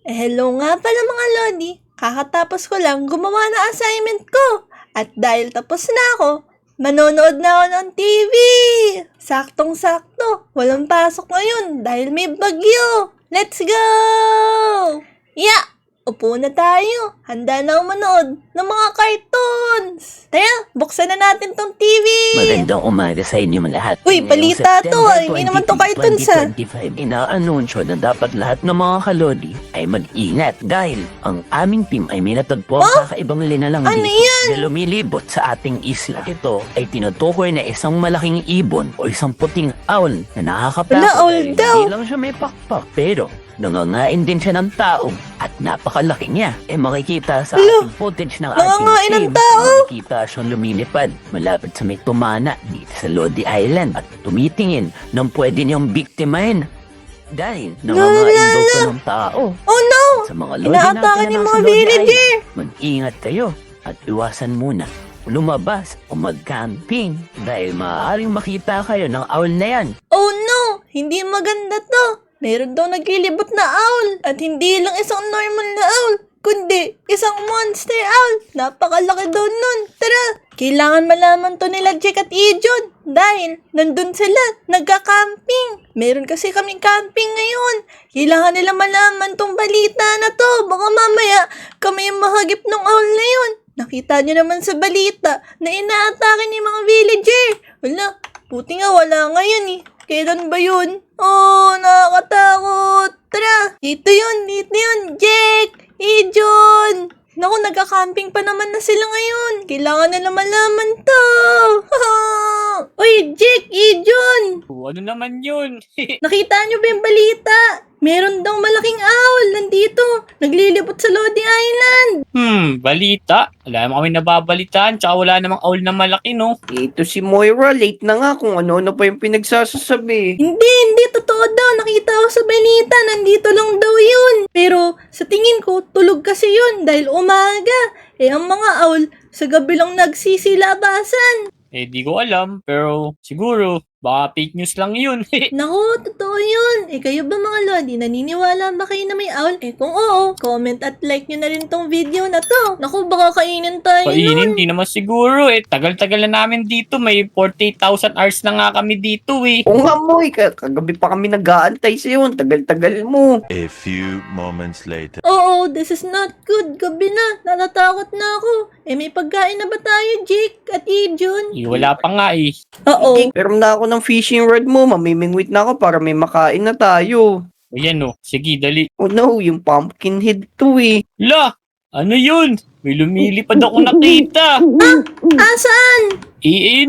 Hello nga pala mga Lodi. Kakatapos ko lang gumawa na assignment ko. At dahil tapos na ako, manonood na ako ng TV. Saktong-sakto, walang pasok ngayon dahil may bagyo. Let's go! Yeah! Upo na tayo. Handa na ako manood ng mga cartoons. Taya, buksan na natin tong TV. Magandang umaga sa inyo lahat. Uy, balita to, hindi naman to cartoons, ha? 2025, inaanunsyo na dapat lahat ng mga kalodi ay mag-ingat dahil ang aming team ay may natagpo ang kakaibang linalang Ano dito yan? na lumilibot sa ating isla. Ito ay tinutukoy na isang malaking ibon o isang puting owl na nakakatakot Wala, owl dahil daw. hindi lang siya may pakpak pero nangangain din siya ng tao at napakalaki niya. Makikita sa Hala, ating footage ng nangangain ating ng team, tao? makikita siyang lumilipad malapit sa may tumana dito sa Lodi Island at tumitingin nang pwede niyang biktimahin dahil nangangain daw ito ng tao. Oh no! Sa mga Lodi Inaatakan natin na yung nasa mga Lodi villager. Island, mag-ingat kayo at iwasan muna lumabas o mag-camping dahil maaaring makita kayo ng owl na yan. Oh no! Hindi maganda to! Meron daw naglilibot na owl at hindi lang isang normal na owl, kundi isang monster owl. Napakalaki daw nun. Tara! Kailangan malaman to nila Jack at Ijon dahil nandun sila, nagka-camping. Meron kasi kaming camping ngayon. Kailangan nila malaman tong balita na to. Baka mamaya kami yung mahagip ng owl na yun. Nakita nyo naman sa balita na inaatake ni mga villager. Wala, puti nga wala ngayon eh. Kailan ba yun? Oh, nakakatakot. Tara, dito yun, Jack, Ijon. Naku, nagka-camping pa naman na sila ngayon. Kailangan nila malaman to. Uy, Jack, Ijon. Ano naman yun? Nakita nyo ba yung balita? Meron daw malaking owl nandito. Naglilibot sa Lodi Island. Balita. Wala naman kami nababalitaan, tsaka wala namang owl na malaki, no? Ito si Moira, late na nga kung ano-ano pa yung pinagsasasabi. Hindi, totoo daw. Nakita ko sa balita, nandito lang daw yun. Pero sa tingin ko, tulog kasi yun dahil umaga. Ang mga owl, sa gabi lang nagsisilabasan. Di ko alam, pero siguro, baka fake news lang yun. Naku, totoo yun. Kayo ba mga Lodi, naniniwala ba kayo na may owl? Kung oo, comment at like nyo na rin tong video na to. Naku, baka kainin tayo Kainin, nun. di naman siguro. Tagal-tagal na namin dito. May 48,000 hours na nga kami dito, eh. Oo nga Moy, kagabi pa kami nag-aantay sa'yo, ang tagal-tagal mo. A few moments later. Oo, this is not good. Gabi na. Natatakot na ako. May pagkain na ba tayo, Jake at Ijon? Wala pa nga, eh. Oo. Pero na ako ng fishing rod mo, mamimingwit na ako para may makain na tayo. Ayan, oh. Sige, dali. Oh no, yung pumpkin head to eh. La! Ano yun? May lumilipad ako nakita. Saan?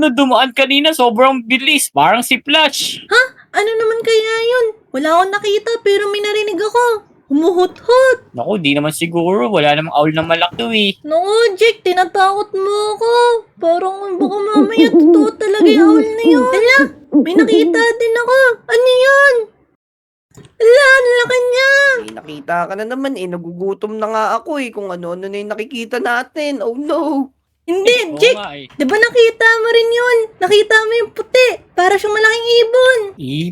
No, dumaan kanina. Sobrang bilis. Parang si Flash. Ano naman kaya yun? Wala akong nakita pero may narinig ako. Humuhot-hot. Naku, di naman siguro. Wala namang owl na malaki, eh. Naku, Jake, tinatakot mo ako. Parang baka mamaya totoo talaga yung owl na yun. Hala, may nakita din ako. Ano yun? Hala, ang laki niya. May nakita ka na naman eh, nagugutom na nga ako eh, kung ano-ano na yung nakikita natin. Oh no. Hindi, Oo Jake. nga, eh. Di ba nakita mo rin yun? Nakita mo yung puti. Para siyang malaking ibon.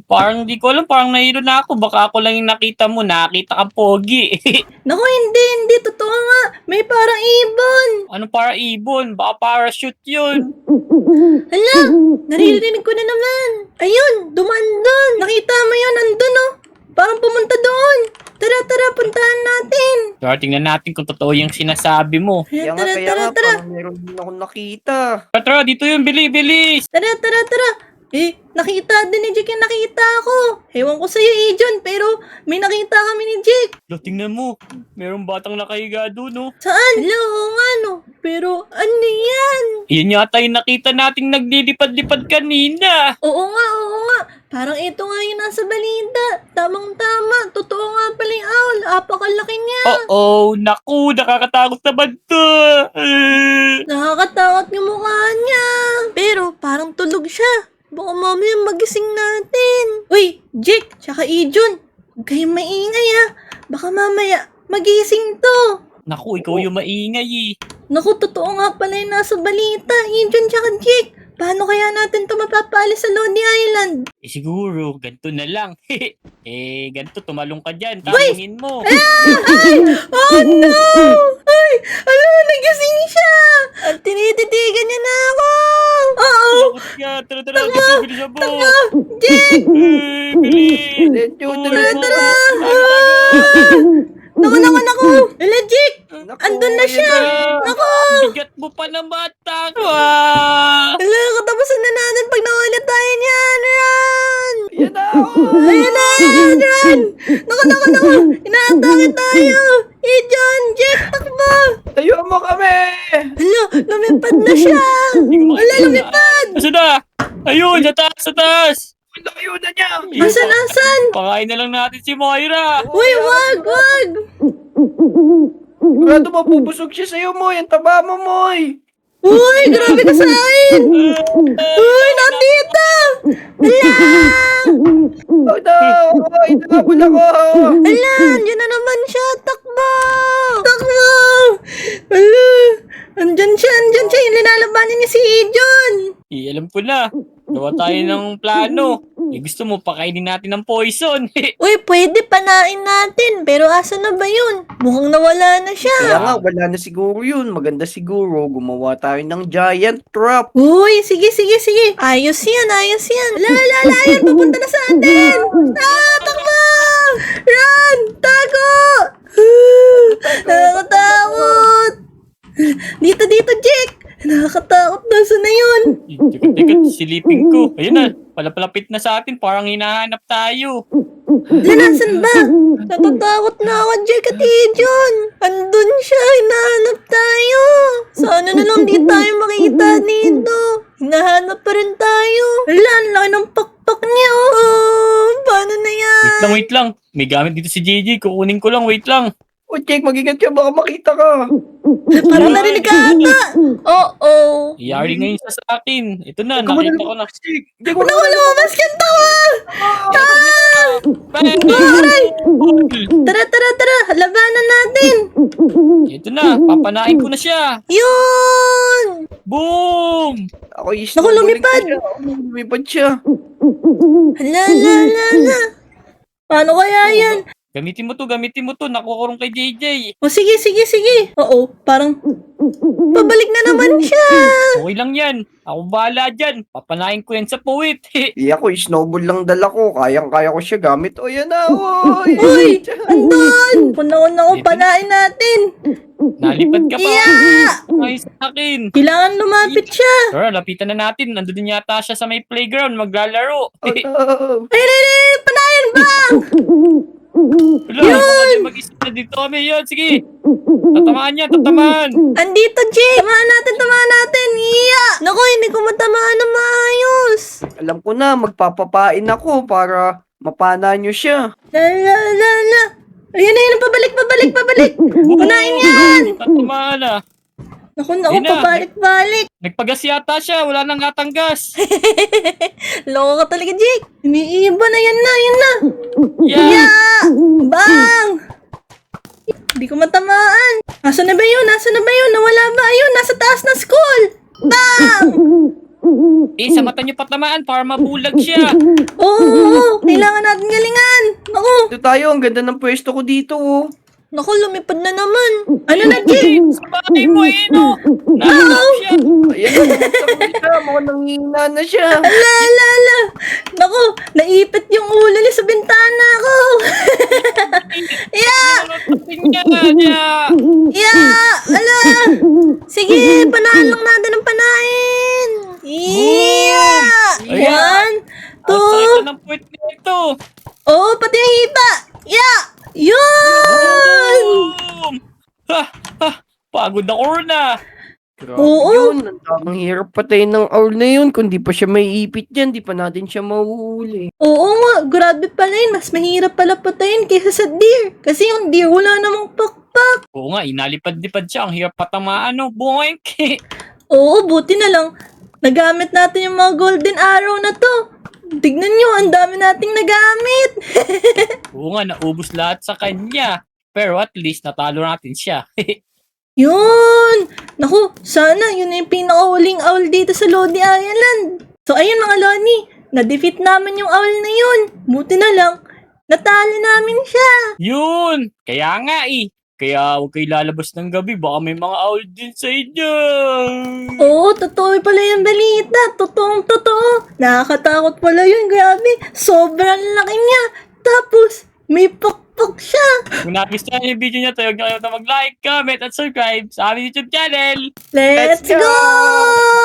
Parang di ko alam, parang nahilo na ako. Baka ako lang yung nakita mo, nakita ka pogi. Naku, hindi. Totoo nga. May parang ibon. Ano para ibon? Baka parachute yun. Hala, naririnig ko na naman. Ayun, dumaan doon. Nakita mo yun, andun oh. Parang pumunta doon. Tara, puntahan natin. Pero tingnan natin kung totoo yung sinasabi mo. Kaya nga, Tara. parang meron din akong nakita. Tara, dito yun, bilis! Tara. Nakita din ni Jake yung nakita ko. Ewan ko sa'yo, Ijon, pero may nakita kami ni Jake. Tingnan mo, merong batang nakahiga doon, no? Saan? Hala, oo nga no. Pero ano yan? Yan yata yung nakita nating naglilipad-lipad kanina. Oo nga. Parang ito nga yung nasa balita. Tamang-tama. Totoo nga pala yung owl. Apakalaki niya. Oo, naku, nakakatakot naman to. Nakakatakot yung mukha niya. Pero parang tulog siya. Baka mamaya magising natin. Uy, Jake, tsaka Ijon. Huwag kayong maingay Baka mamaya magising to. Naku, ikaw yung maingay, eh. Naku, totoo nga pala yung nasa balita. Ijon tsaka Jake. Paano kaya natin to mapapaalis sa Lodi Island? Siguro, ganito na lang. Ganito, tumalong ka dyan. Talungin mo. Oh no! Ay! Ala, nagising siya! At tinititigan niya na ako! Oo! Takot ka. Tara, bilis mo. Jake! Bilis. Let's go, Uy, tara, tago, tara. Naku! Ala, Jake! Naku, Andun na siya! ayan Naku! Bigat mo pa naman, tago. Ala, katapusan na natin pag nawala tayo niyan! Run! Yan na ako. Ayan na! Run! Naku! Inaatake tayo! John! Jake, takbo! Tayo mo kami. Ala, lumipad na siya! Ala, lumipad! Asan na? Ayun, sa taas. Layo na niya. Asan? Pakain na lang natin si Moira. Uy, wag! Sigurado mapupusog siya sa'yo, Moy. Ang taba mo, Moy. Uy, grabe ka sa akin! Uy, nandito! Oh no! Ay, nakabul ako. Ala, andyan na naman siya! Takbo! Ala, andyan siya! Yung linalabanan niya si John! Alam ko na. Gawa tayo ng plano. Gusto mo, pakainin natin ng poison. Uy, pwede panain natin. Pero asa na ba yun? Mukhang nawala na siya. Kaya nga, wala na siguro yun. Maganda siguro, gumawa tayo ng giant trap. Uy, sige. Ayos yan. Ala, yan, papunta na sa atin. Takbo! Run! Tago! Nakakatakot! Dito, Jake! Nakakatakot na. Saan na yun? Teka, silipin ko. Ayun na, palapit na sa atin. Parang hinahanap tayo. Nasaan ba? Natatakot na ako, Jake at John. Andun siya, hinahanap tayo. Sana na lang di tayo makita dito. Hinahanap pa rin tayo. Wala, ang laki ng pakpak niya. Oh, paano na yan? Wait lang. May gamit dito si JJ. Kukunin ko lang. Wait lang. O, Jake, mag-ingat ka. Baka makita ka. Parang narinig ka ata. Oo. Iyari ngayon siya sa akin. Ito na, Huwag ka nakita ko na. Jake. Jake, wala Naku, lumabas ka tawa. Tara. Labanan natin. Ito na, papanain ko na siya. Yun. Boom! Ako is Naku, lumipad. Lumipad siya. Hala. Paano kaya yan? Gamitin mo to. Nakukurong kay JJ. O sige. Oo, parang pabalik na naman siya. Okay lang yan. Ako bahala dyan. Papanain ko yan sa puwit. Ako, snowball lang dala ko. Kayang-kaya ko siya gamit. O, yan na. Oy! Uy, andun. Kuna-una ko panain natin. Nalipad ka pa. Yeah! Ay, sa akin. Kailangan lumapit siya. Tara, lapitan na natin. Nandun din yata siya sa may playground. Maglalaro. Oh, no. Ay, panain ba? Wala, baka din mag-isip na dito kami. Yan, sige. Tatamaan. Andito, Jake. Tamaan natin. Iya. Naku, hindi ko matamaan na maayos. Alam ko na, magpapapain ako para mapana nyo siya. La. Ayun, pabalik. Punain yan. Tatamaan na. Naku, Ayun na. pabalik. Nagpagas yata siya. Wala nang katanggas. Loko ka talaga, Jake. Umiiba na, yan na. Yeah. Yeah! Bang! Hindi ko matamaan. Nasaan na ba yun? Nawala ba? Ayun, nasa taas ng school. Bang! Sa mata niyo patamaan para mabulag siya. Oo, kailangan natin galingan. Naku, Ito tayo, ang ganda ng pwesto ko dito. Oh. lumipad na naman. Ano na, Jake? Sa bahay mo, no? Nakakap siya. Ayan, bumagsak na siya. Mukhang nanghihina na siya. Ala. Naku, naipit yung ulo niya sa bintana ko. Yeah! Ala! Sige, panahan lang natin ng panahin. Yeah! Ayan. 1, 2, Ang ng puwit nito. oh, pati yung hipa. Yeah! Yun! Boom! Pagod ako na. Grabe Oo. yun. Ang hirap patayin ng owl na yun. Kung di pa siya may ipit dyan, di pa natin siya mahuhuli. Oo nga, grabe pala yun. Mas mahirap pala patayin kaysa sa deer. Kasi yung deer wala namang pakpak. Oo nga, inalipad-lipad siya. Ang hirap patamaan, no? Boink! Oo, buti na lang. Nagamit natin yung mga golden arrow na to. Tignan nyo, ang dami nating nagamit. Oo nga, naubos lahat sa kanya. Pero at least, natalo natin siya. Yun! Naku, sana yun na yung pinakahuling owl dito sa Lodi Island. So ayun mga Loni, na-defeat namin yung owl na yun. Buti na lang, natalo namin siya. Yun! Kaya nga eh. Kaya huwag kayo lalabas ng gabi. Baka may mga owl din sa inyo. Oo, totoo pala yung balita. Totoong totoo. Nakakatakot pala yun, grabe. Sobrang laki niya. Tapos, may pakpak siya. Kung nagustuhan niyo yung video niya, huwag niyo kalimutan mag-like, comment, at subscribe sa aming YouTube channel. Let's Let's go! go!